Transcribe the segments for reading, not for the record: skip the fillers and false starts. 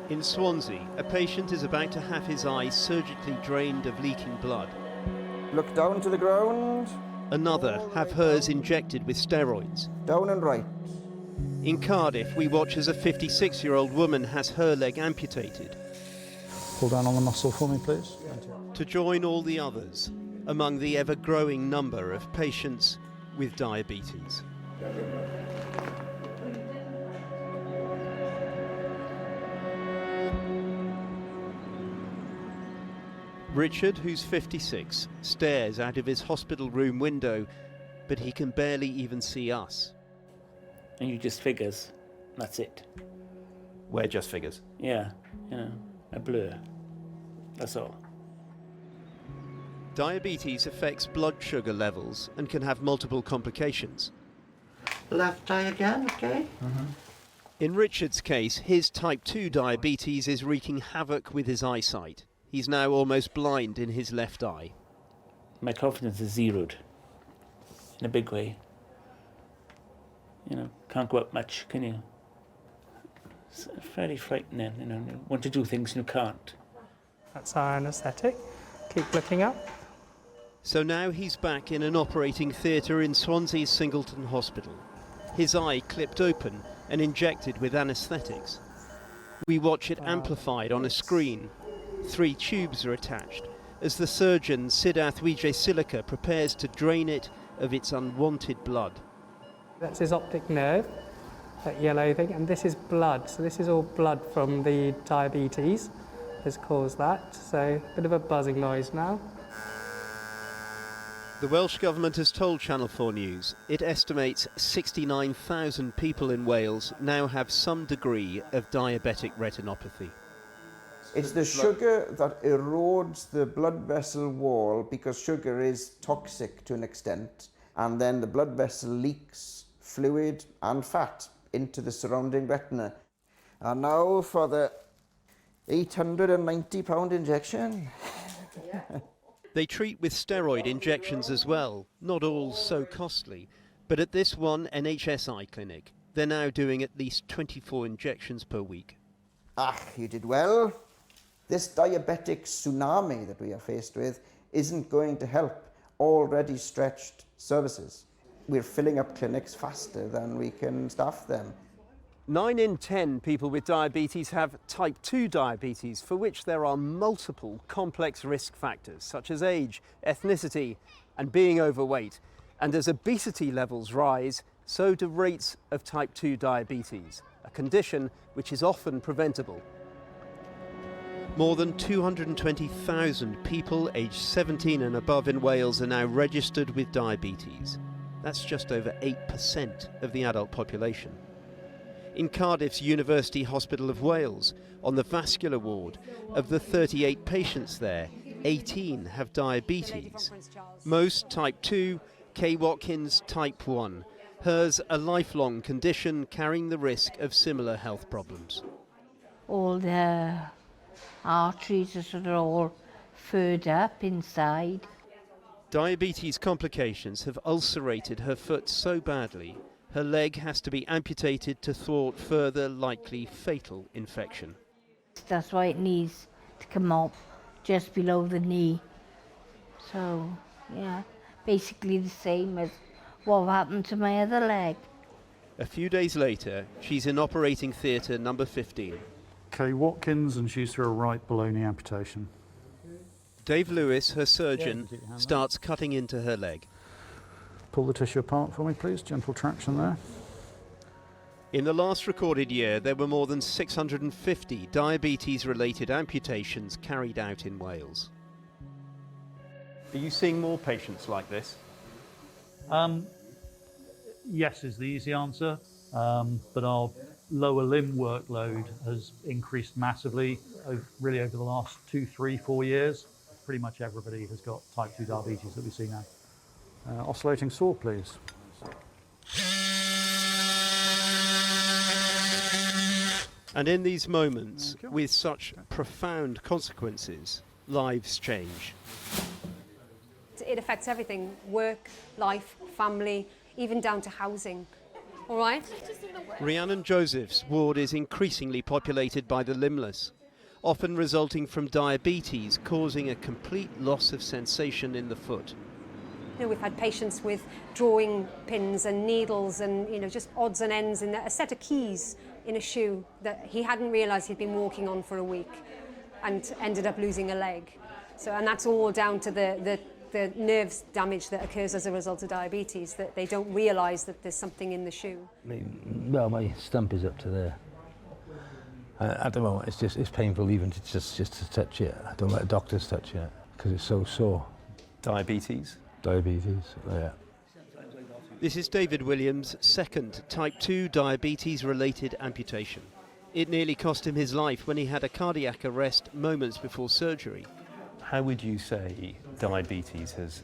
In Swansea, a patient is about to have his eye surgically drained of leaking blood. Look down to the ground. Another have hers injected with steroids. Down and right. In Cardiff, we watch as a 56-year-old woman has her leg amputated. Pull down on the muscle for me, please. To join all the others among the ever-growing number of patients with diabetes. Richard, who's 56, stares out of his hospital room window, but he can barely even see us. And you just figures, that's it. We're just figures. Yeah, a blur, that's all. Diabetes affects blood sugar levels and can have multiple complications. Left eye again, okay? In Richard's case, his type 2 diabetes is wreaking havoc with his eyesight. He's now almost blind in his left eye. My confidence is zeroed, in a big way. Can't go up much, can you? It's very frightening, you want to do things and you can't. That's our anaesthetic. Keep looking up. So now he's back in an operating theatre in Swansea's Singleton Hospital. His eye clipped open and injected with anaesthetics. We watch it amplified on a screen. 3 tubes are attached as the surgeon Siddharth Vijay prepares to drain it of its unwanted blood. That's his optic nerve, that yellow thing, and this is blood. So this is all blood from the diabetes has caused that. So a bit of a buzzing noise now. The Welsh Government has told Channel 4 News it estimates 69,000 people in Wales now have some degree of diabetic retinopathy. It's the sugar that erodes the blood vessel wall because sugar is toxic to an extent, and then the blood vessel leaks fluid and fat into the surrounding retina. And now for the £890 injection. They treat with steroid injections as well, not all so costly, but at this one NHS eye clinic, they're now doing at least 24 injections per week. You did well. This diabetic tsunami that we are faced with isn't going to help already stretched services. We're filling up clinics faster than we can staff them. 9 in 10 people with diabetes have type 2 diabetes, for which there are multiple complex risk factors, such as age, ethnicity, and being overweight. And as obesity levels rise, so do rates of type 2 diabetes, a condition which is often preventable. More than 220,000 people aged 17 and above in Wales are now registered with diabetes. That's just over 8% of the adult population. In Cardiff's University Hospital of Wales, on the vascular ward, of the 38 patients there, 18 have diabetes. Most type 2, Kay Watkins type 1. Hers a lifelong condition carrying the risk of similar health problems. All the arteries are all furred up inside. Diabetes complications have ulcerated her foot so badly, her leg has to be amputated to thwart further likely fatal infection. That's why it needs to come up just below the knee. So, yeah, basically the same as what happened to my other leg. A few days later, she's in operating theatre number 15. Kay Watkins, and she's through a right below knee amputation. Dave Lewis, her surgeon, starts cutting into her leg. Pull the tissue apart for me, please. Gentle traction there. In the last recorded year, there were more than 650 diabetes-related amputations carried out in Wales. Are you seeing more patients like this? Yes is the easy answer, but our lower limb workload has increased massively really over the last 2, 3, 4 years. Pretty much everybody has got type 2 diabetes that we see now. Oscillating saw, please. And in these moments, with such profound consequences, lives change. It affects everything: work, life, family, even down to housing. All right? Rhiannon Joseph's ward is increasingly populated by the limbless, often resulting from diabetes causing a complete loss of sensation in the foot. You know, we've had patients with drawing pins and needles and, you know, just odds and ends in a set of keys in a shoe that he hadn't realised he'd been walking on for a week and ended up losing a leg. So, and that's all down to the nerves damage that occurs as a result of diabetes, that they don't realise that there's something in the shoe. Well, my stump is up to there. At the moment, it's painful even just to touch it. I don't let the doctors touch it because it's so sore. Diabetes? Diabetes, yeah. This is David Williams' second type 2 diabetes-related amputation. It nearly cost him his life when he had a cardiac arrest moments before surgery. How would you say diabetes has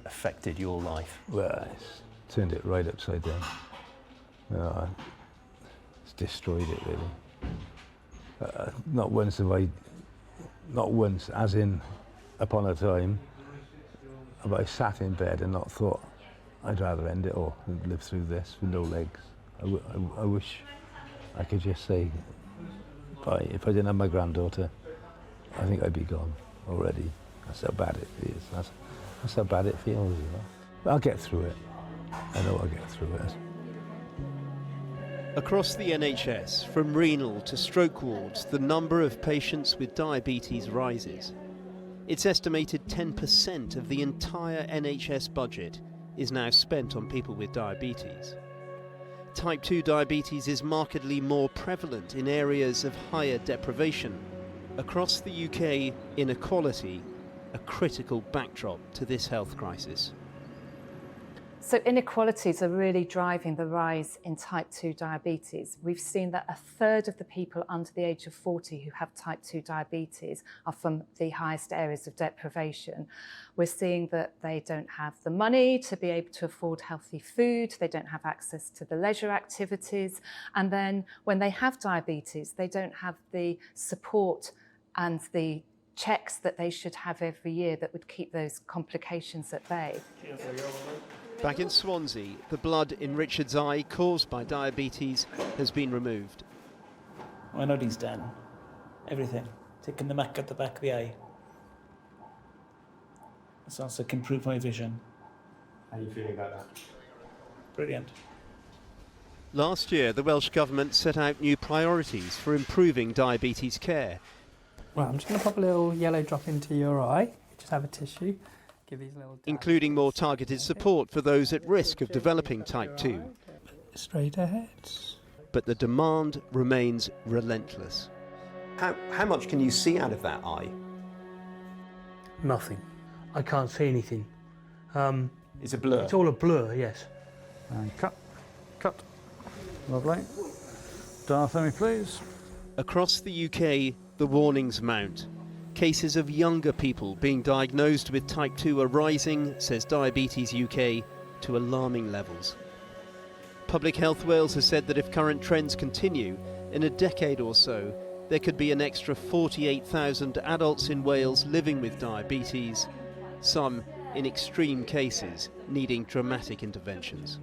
affected your life? Well, it's turned it right upside down. It's destroyed it, really. Not once, as in upon a time, have I sat in bed and not thought, I'd rather end it all than live through this with no legs. I wish I could just say, bye. If I didn't have my granddaughter, I think I'd be gone already. That's how bad it is. That's how bad it feels, you know. But I'll get through it. I know I'll get through it. Across the NHS, from renal to stroke wards, the number of patients with diabetes rises. It's estimated 10% of the entire NHS budget is now spent on people with diabetes. Type 2 diabetes is markedly more prevalent in areas of higher deprivation. Across the UK, inequality, a critical backdrop to this health crisis. So inequalities are really driving the rise in type 2 diabetes. We've seen that a third of the people under the age of 40 who have type 2 diabetes are from the highest areas of deprivation. We're seeing that they don't have the money to be able to afford healthy food, they don't have access to the leisure activities, and then when they have diabetes, they don't have the support and the checks that they should have every year that would keep those complications at bay. Back in Swansea, the blood in Richard's eye caused by diabetes has been removed. I know he's done. Everything. Taking the mac at the back of the eye. It's also can improve my vision. How are you feeling about that? Brilliant. Last year, the Welsh Government set out new priorities for improving diabetes care. Right, I'm just going to pop a little yellow drop into your eye. Just have a tissue. Give these little including more targeted support for those at risk of developing type 2. Straight ahead. But the demand remains relentless. How much can you see out of that eye? Nothing. I can't see anything. It's a blur? It's all a blur, yes. And cut. Lovely. Diathermy, please. Across the UK, the warnings mount. Cases of younger people being diagnosed with type 2 are rising, says Diabetes UK, to alarming levels. Public Health Wales has said that if current trends continue, in a decade or so, there could be an extra 48,000 adults in Wales living with diabetes, some in extreme cases needing dramatic interventions.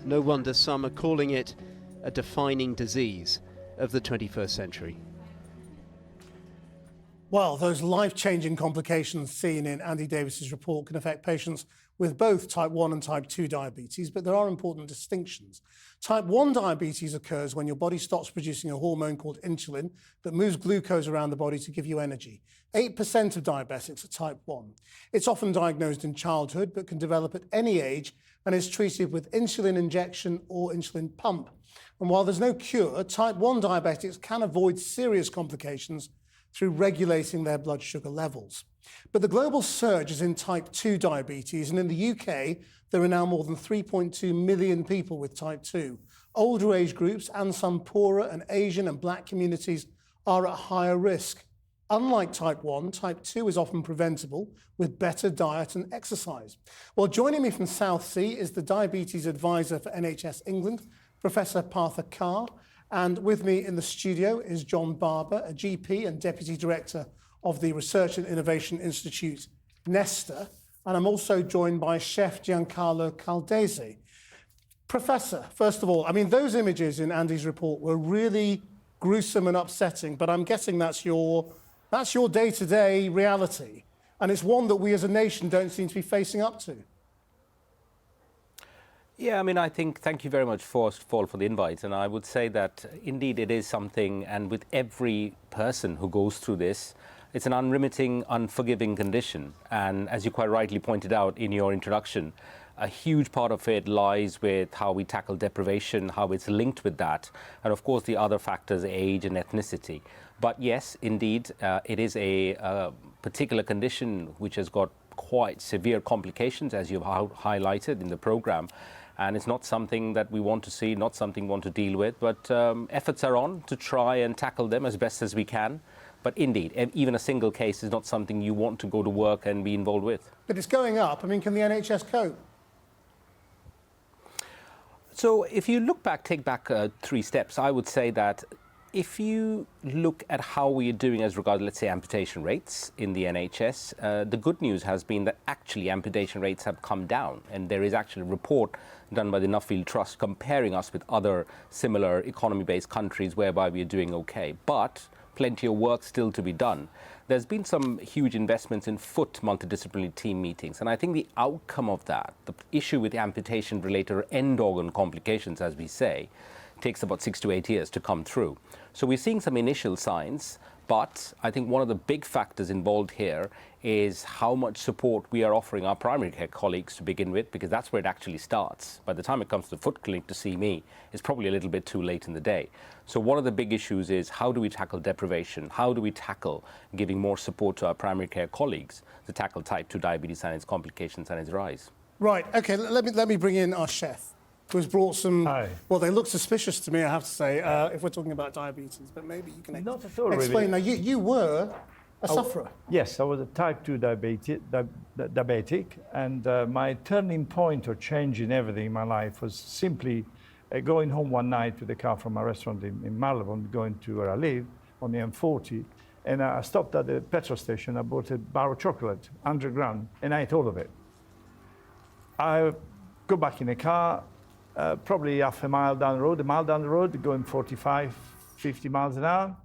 No wonder some are calling it a defining disease of the 21st century. Well, those life-changing complications seen in Andy Davis's report can affect patients with both type 1 and type 2 diabetes, but there are important distinctions. Type 1 diabetes occurs when your body stops producing a hormone called insulin that moves glucose around the body to give you energy. 8% of diabetics are type 1. It's often diagnosed in childhood, but can develop at any age and is treated with insulin injection or insulin pump. And while there's no cure, type 1 diabetics can avoid serious complications through regulating their blood sugar levels. But the global surge is in type 2 diabetes, and in the UK, there are now more than 3.2 million people with type 2. Older age groups and some poorer and Asian and Black communities are at higher risk. Unlike type 1, type 2 is often preventable with better diet and exercise. Well, joining me from Southsea is the diabetes advisor for NHS England, Professor Partha Carr. And with me in the studio is John Barber, a GP and Deputy Director of the Research and Innovation Institute, Nesta. And I'm also joined by Chef Giancarlo Caldese. Professor, first of all, I mean, those images in Andy's report were really gruesome and upsetting, but I'm guessing that's your day-to-day reality, and it's one that we as a nation don't seem to be facing up to. Yeah, I mean, I think, thank you very much, first of all, for the invite. And I would say that indeed it is something, and with every person who goes through this, it's an unremitting, unforgiving condition. And as you quite rightly pointed out in your introduction, a huge part of it lies with how we tackle deprivation, how it's linked with that, and of course the other factors, age and ethnicity. But yes, indeed, it is a particular condition which has got quite severe complications, as you've highlighted in the program. And it's not something that we want to see, not something we want to deal with, but efforts are on to try and tackle them as best as we can. But indeed, even a single case is not something you want to go to work and be involved with. But it's going up. I mean, can the NHS cope? So if you look back, take back 3 steps, I would say that if you look at how we are doing as regards, let's say, amputation rates in the NHS, the good news has been that actually amputation rates have come down. And there is actually a report done by the Nuffield Trust comparing us with other similar economy-based countries whereby we are doing okay. But plenty of work still to be done. There's been some huge investments in foot multidisciplinary team meetings, and I think the outcome of that, the issue with amputation-related end organ complications, as we say, takes about 6 to 8 years to come through. So we're seeing some initial signs, but I think one of the big factors involved here is how much support we are offering our primary care colleagues to begin with, because that's where it actually starts. By the time it comes to the foot clinic to see me, it's probably a little bit too late in the day. So one of the big issues is how do we tackle deprivation? How do we tackle giving more support to our primary care colleagues to tackle type 2 diabetes and its complications and its rise? Right, OK, let me bring in our chef, who has brought some... Hi. Well, they look suspicious to me, I have to say, if we're talking about diabetes, but maybe you can Not at all, explain. really. Now, you were a sufferer. Yes, I was a type 2 diabetic, and my turning point or change in everything in my life was simply going home one night with the car from a restaurant in Marylebone, going to where I live, on the M40, and I stopped at the petrol station. I bought a bar of chocolate, 100 grams, and I ate all of it. I go back in the car, probably half a mile down the road, going 45, 50 miles an hour.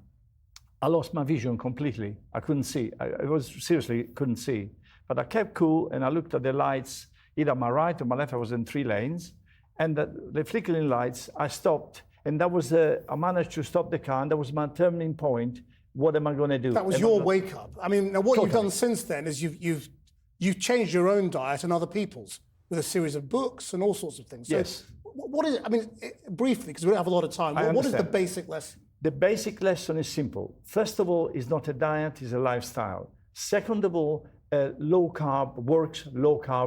I lost my vision completely. I couldn't see. I was seriously couldn't see. But I kept cool, and I looked at the lights, either on my right or my left. I was in 3 lanes. And the flickering lights, I stopped. And that was, I managed to stop the car, and that was my turning point. What am I going to do? That was your wake-up. I mean, now what you've done since then is you've changed your own diet and other people's with a series of books and all sorts of things. So yes. What is it? I mean, briefly, because we don't have a lot of time, what is the basic lesson? The basic lesson is simple. First of all, it's not a diet, it's a lifestyle. Second of all, low carb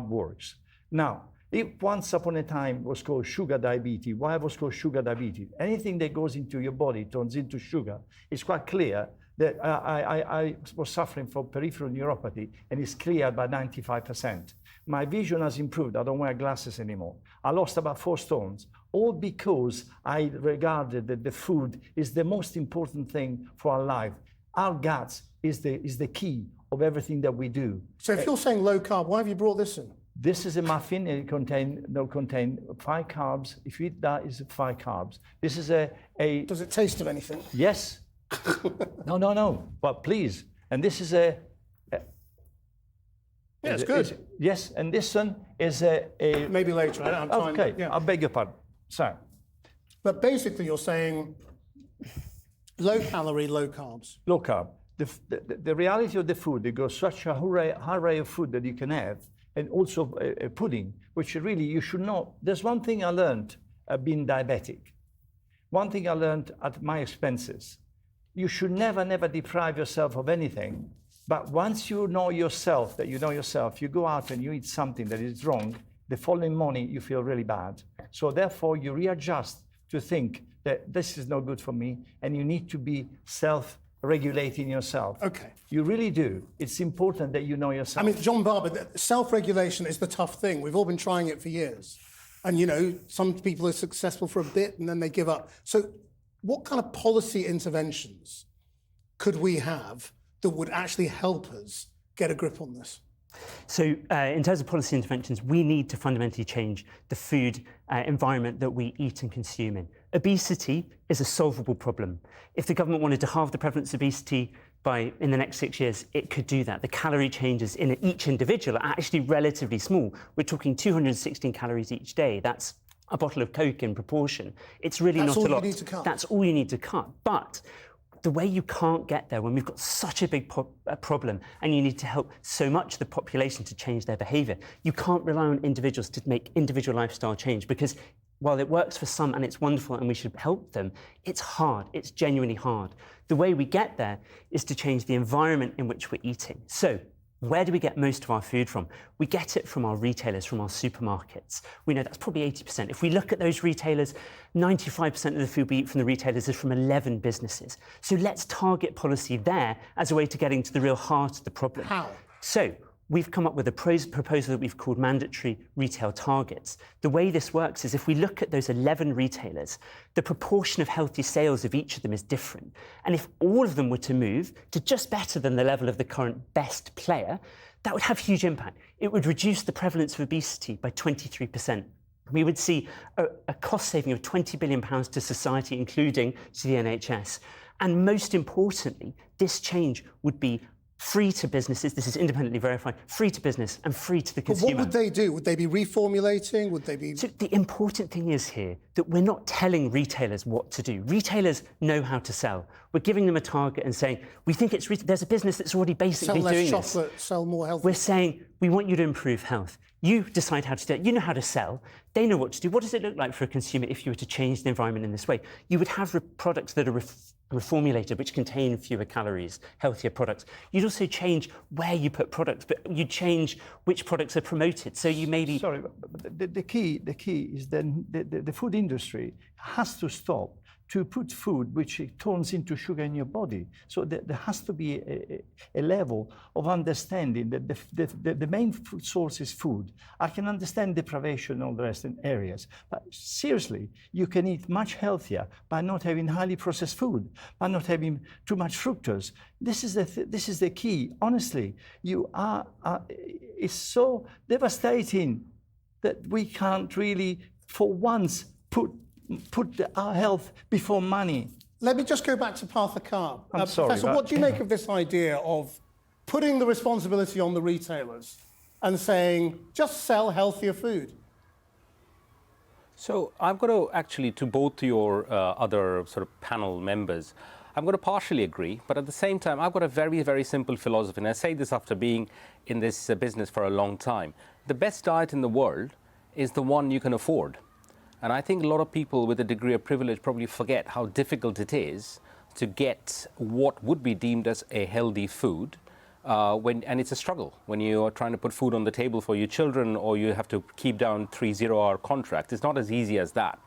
works. Now, if once upon a time was called sugar diabetes, why was called sugar diabetes? Anything that goes into your body turns into sugar. It's quite clear that I was suffering from peripheral neuropathy, and it's cleared by 95%. My vision has improved. I don't wear glasses anymore. I lost about 4 stones, all because I regarded that the food is the most important thing for our life. Our guts is the key of everything that we do. So if you're saying low carb, why have you brought this in? This is a muffin, and it contain 5 carbs. If you eat that, it's 5 carbs. This is a... Does it taste of anything? Yes. No. But please. And this is a... Yeah, it's good. Yes, and this one is a... Maybe later. I'm trying, okay, yeah. I beg your pardon. Sorry. But basically you're saying low calorie, low carbs. Low carb. The reality of the food, there goes such a high array of food that you can have, and also a pudding, which really you should not. There's one thing I learned being diabetic. One thing I learned at my expenses. You should never deprive yourself of anything. But once you know yourself, you go out and you eat something that is wrong, the following morning you feel really bad. So therefore you readjust to think that this is not good for me, and you need to be self-regulating yourself. Okay. You really do. It's important that you know yourself. I mean, John Barber, self-regulation is the tough thing. We've all been trying it for years. And, you know, some people are successful for a bit and then they give up. So what kind of policy interventions could we have that would actually help us get a grip on this? So in terms of policy interventions, we need to fundamentally change the food environment that we eat and consume in. Obesity is a solvable problem. If the government wanted to halve the prevalence of obesity in the next 6 years, it could do that. The calorie changes in each individual are actually relatively small. We're talking 216 calories each day. That's a bottle of Coke in proportion. It's really not a lot. That's all you need to cut. That's all you need to cut. But the way you can't get there when we've got such a big problem and you need to help so much of the population to change their behaviour, you can't rely on individuals to make individual lifestyle change, because while it works for some and it's wonderful and we should help them, it's hard. It's genuinely hard. The way we get there is to change the environment in which we're eating. So where do we get most of our food from? We get it from our retailers, from our supermarkets. We know that's probably 80%. If we look at those retailers, 95% of the food we eat from the retailers is from 11 businesses. So let's target policy there as a way to getting to the real heart of the problem. How? So we've come up with a proposal that we've called mandatory retail targets. The way this works is if we look at those 11 retailers, the proportion of healthy sales of each of them is different. And if all of them were to move to just better than the level of the current best player, that would have huge impact. It would reduce the prevalence of obesity by 23%. We would see a cost saving of £20 billion to society, including to the NHS. And most importantly, this change would be free to businesses, this is independently verified, free to business and free to the consumer. But what would they do? Would they be reformulating? Would they be... So the important thing is here that we're not telling retailers what to do. Retailers know how to sell. We're giving them a target and saying, we think there's a business that's already basically doing this. Sell less chocolate, sell more healthy. We're saying, we want you to improve health. You decide how to do it. You know how to sell. They know what to do. What does it look like for a consumer if you were to change the environment in this way? You would have products that are reformulated, which contain fewer calories, healthier products. You'd also change where you put products, but you change which products are promoted. So you maybe... Sorry, but the key is then the food industry has to stop to put food which it turns into sugar in your body. So there has to be a level of understanding that the main food source is food. I can understand deprivation and all the rest in areas, but seriously, you can eat much healthier by not having highly processed food, by not having too much fructose. This is the key. Honestly, it's so devastating that we can't really, for once, put our health before money. Let me just go back to Partha Kar. I'm sorry. Professor, what do you make of this idea of putting the responsibility on the retailers and saying, just sell healthier food? So I'm going to actually, to both your other sort of panel members, I'm going to partially agree, but at the same time, I've got a very, very simple philosophy, and I say this after being in this business for a long time. The best diet in the world is the one you can afford. And I think a lot of people with a degree of privilege probably forget how difficult it is to get what would be deemed as a healthy food, and it's a struggle when you are trying to put food on the table for your children, or you have to keep down 3 0-hour contracts. It's not as easy as that.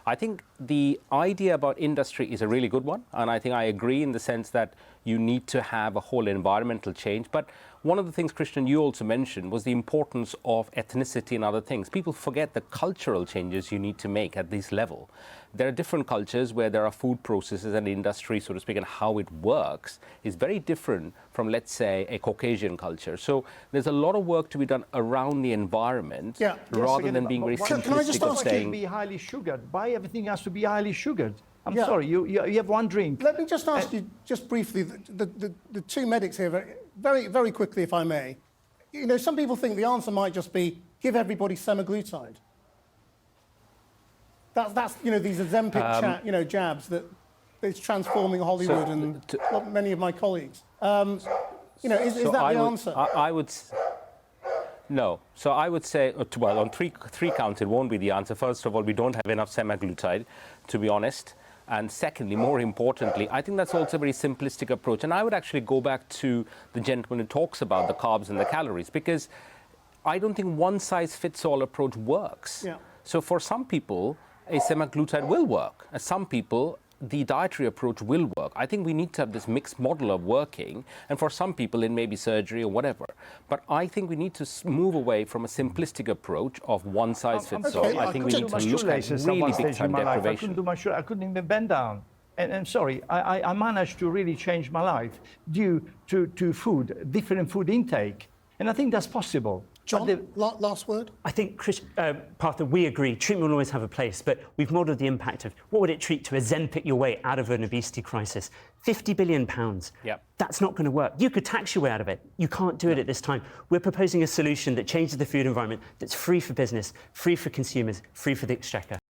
I think the idea about industry is a really good one, and I think I agree in the sense that you need to have a whole environmental change. But one of the things, Christian, you also mentioned was the importance of ethnicity and other things. People forget the cultural changes you need to make at this level. There are different cultures where there are food processes and industry, so to speak, and how it works is very different from, let's say, a Caucasian culture. So there's a lot of work to be done around the environment, rather than being very simplistic of saying... be highly sugared. Why everything has to be highly sugared? I'm sorry, you have one drink. Let me just ask you, just briefly, the two medics here, very, very quickly, if I may. You know, some people think the answer might just be give everybody semaglutide. That's you know, these Ozempic jabs that it's transforming Hollywood and many of my colleagues. You know, is that the answer? I would... No. So I would say, well, on three counts, it won't be the answer. First of all, we don't have enough semaglutide, to be honest. And secondly, more importantly, I think that's also a very simplistic approach. And I would actually go back to the gentleman who talks about the carbs and the calories, because I don't think one-size-fits-all approach works. Yeah. So for some people, a semaglutide will work. And some people, the dietary approach will work. I think we need to have this mixed model of working, and for some people it may be surgery or whatever. But I think we need to move away from a simplistic approach of one size fits all. I think we need to look at really big time deprivation. I couldn't even bend down. And sorry, I managed to really change my life due to food, different food intake. And I think that's possible. John, last word? I think, Partha, we agree, treatment will always have a place, but we've modelled the impact of what would it treat to Ozempic your way out of an obesity crisis? £50 billion. Yep. That's not going to work. You could tax your way out of it. You can't do it at this time. We're proposing a solution that changes the food environment, that's free for business, free for consumers, free for the exchequer.